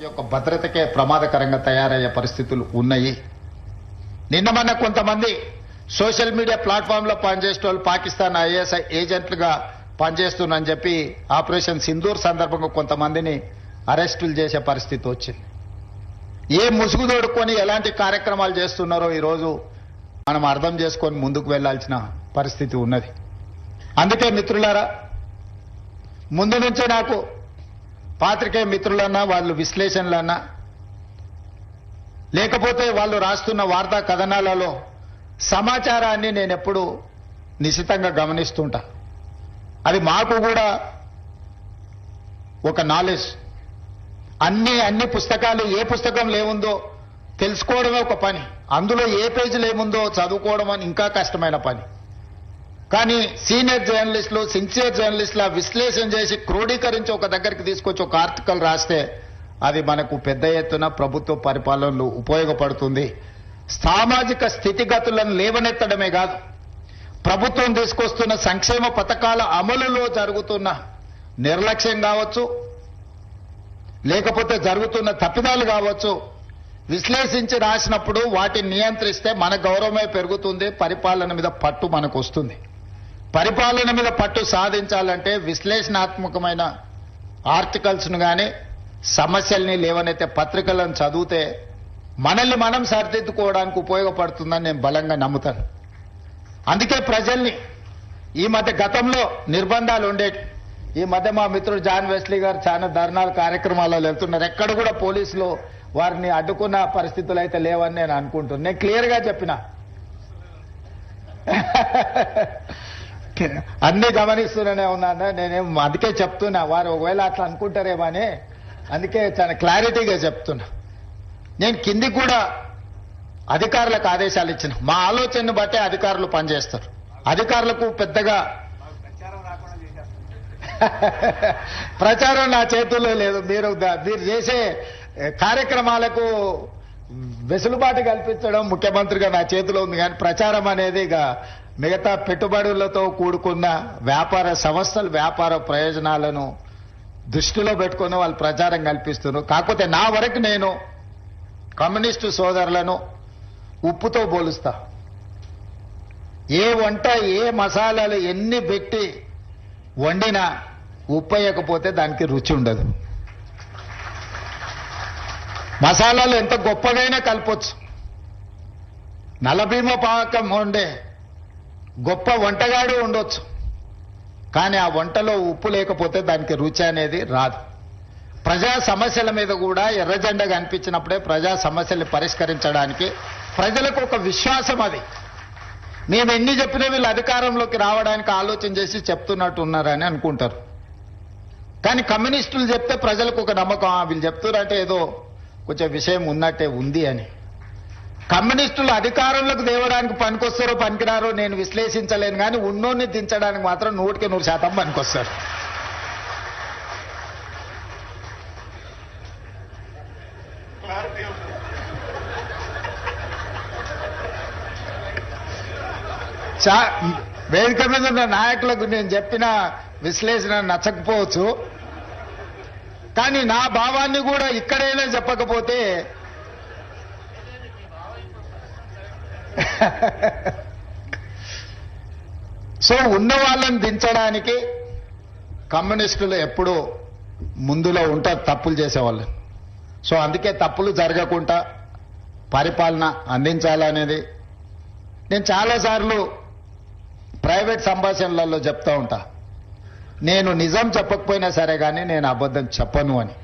యొక్క భద్రతకే ప్రమాదకరంగా తయారయ్యే పరిస్థితులు ఉన్నాయి. నిన్న మొన్న కొంతమంది సోషల్ మీడియా ప్లాట్ఫామ్ లో పనిచేసే వాళ్ళు పాకిస్తాన్ ఐఎస్ఐ ఏజెంట్లుగా పనిచేస్తున్నారని చెప్పి ఆపరేషన్ సింధూర్ సందర్భంగా కొంతమందిని అరెస్టులు చేసే పరిస్థితి వచ్చింది. ఏ ముసుగు తోడుకొని ఎలాంటి కార్యక్రమాలు చేస్తున్నారో ఈరోజు మనం అర్థం చేసుకొని ముందుకు వెళ్లాల్సిన పరిస్థితి ఉన్నది. అందుకే మిత్రులారా, ముందు నుంచే నాకు పాత్రికేయ మిత్రులన్నా వాళ్ళు విశ్లేషణలన్నా లేకపోతే వాళ్ళు రాస్తున్న వార్తా కథనాలలో సమాచారాన్ని నేను ఎప్పుడు నిశితంగా గమనిస్తుంటా. అది మాకు కూడా ఒక నాలెడ్జ్. అన్ని పుస్తకాలు ఏ పుస్తకంలో ఏముందో తెలుసుకోవడమే ఒక పని, అందులో ఏ పేజీలో ఏముందో చదువుకోవడం అని ఇంకా కష్టమైన పని. కానీ సీనియర్ జర్నలిస్టులు, సిన్సియర్ జర్నలిస్టుల విశ్లేషణ చేసి క్రోడీకరించి ఒక దగ్గరికి తీసుకొచ్చి ఒక ఆర్టికల్ రాస్తే అది మనకు పెద్ద ఎత్తున ప్రభుత్వ పరిపాలనలో ఉపయోగపడుతుంది. సామాజిక స్థితిగతులను లేవనెత్తడమే కాదు, ప్రభుత్వం తీసుకొస్తున్న సంక్షేమ పథకాల అమలులో జరుగుతున్న నిర్లక్ష్యం కావచ్చు, లేకపోతే జరుగుతున్న తప్పిదాలు కావచ్చు, విశ్లేషించి రాసినప్పుడు వాటిని నియంత్రిస్తే మన గౌరవమే పెరుగుతుంది, పరిపాలన మీద పట్టు మనకు వస్తుంది. పరిపాలన మీద పట్టు సాధించాలంటే విశ్లేషణాత్మకమైన ఆర్టికల్స్ను కానీ సమస్యల్ని లేవనైతే పత్రికలను చదివితే మనల్ని మనం సరిదిద్దుకోవడానికి ఉపయోగపడుతుందని నేను బలంగా నమ్ముతాను. అందుకే ప్రజల్ని ఈ మధ్య గతంలో నిర్బంధాలు ఉండేవి. ఈ మధ్య మా మిత్రుడు జాన్ వెస్లీ గారు చాలా ధర్నాలు కార్యక్రమాల్లో వెళ్తున్నారు. ఎక్కడ కూడా పోలీసులు వారిని అడ్డుకున్న పరిస్థితులు అయితే లేవని నేను అనుకుంటున్నాను. నేను క్లియర్గా చెప్పిన అన్ని గమనిస్తూనే ఉన్నాను. నేనేం అందుకే చెప్తున్నా, వారు ఒకవేళ అట్లా అనుకుంటారేమో అని అందుకే చాలా క్లారిటీగా చెప్తున్నా. నేను కింది కూడా అధికారులకు ఆదేశాలు ఇచ్చిన, మా ఆలోచనను బట్టే అధికారులు పనిచేస్తారు. అధికారులకు పెద్దగా ప్రచారం నా చేతుల్లో లేదు. మీరు చేసే కార్యక్రమాలకు వెసులుబాటు కల్పించడం ముఖ్యమంత్రిగా నా చేతిలో ఉంది. కానీ ప్రచారం అనేది ఇక మిగతా పెట్టుబడులతో కూడుకున్న వ్యాపార సంస్థలు వ్యాపార ప్రయోజనాలను దృష్టిలో పెట్టుకుని వాళ్ళు ప్రచారం కల్పిస్తున్నారు. కాకపోతే నా వరకు నేను కమ్యూనిస్టు సోదరులను ఉప్పుతో పోలుస్తా. ఏ వంట ఏ మసాలాలు ఎన్ని పెట్టి వండినా ఉప్పు వేయకపోతే దానికి రుచి ఉండదు. మసాలాలు ఎంత గొప్పగైనా కలపొచ్చు. నలభీమ పాకం వండే గొప్ప వంటగాడు ఉండొచ్చు, కానీ ఆ వంటలో ఉప్పు లేకపోతే దానికి రుచి అనేది రాదు. ప్రజా సమస్యల మీద కూడా ఎర్రజెండా కనిపించినప్పుడే ప్రజా సమస్యల్ని పరిష్కరించడానికి ప్రజలకు ఒక విశ్వాసం. అది మేము ఎన్ని చెప్పినా వీళ్ళు అధికారంలోకి రావడానికి ఆలోచన చేసి చెప్తున్నట్టు ఉన్నారని అనుకుంటారు. కానీ కమ్యూనిస్టులు చెప్తే ప్రజలకు ఒక నమ్మకం, వీళ్ళు చెప్తున్నారంటే ఏదో కొంచెం విషయం ఉన్నట్టే ఉంది అని. కమ్యూనిస్టులు అధికారంలోకి తేవడానికి పనికొస్తారో పనికిరారో నేను విశ్లేషించలేను, కానీ ఉన్నోన్ని దించడానికి మాత్రం 100% పనికొస్తారు. వేదిక మీద ఉన్న నాయకులకు నేను చెప్పిన విశ్లేషణ నచ్చకపోవచ్చు, కానీ నా భావాన్ని కూడా ఇక్కడైనా చెప్పకపోతే సో ఉన్న వాళ్ళని దించడానికి కమ్యూనిస్టులు ఎప్పుడూ ముందులో ఉంటారు తప్పులు చేసేవాళ్ళు. సో అందుకే తప్పులు జరగకుండా పరిపాలన అందించాలనేది నేను చాలాసార్లు ప్రైవేట్ సంభాషణలలో చెప్తా ఉంటా. నేను నిజం చెప్పకపోయినా సరే కానీ నేను అబద్ధం చెప్పను అని.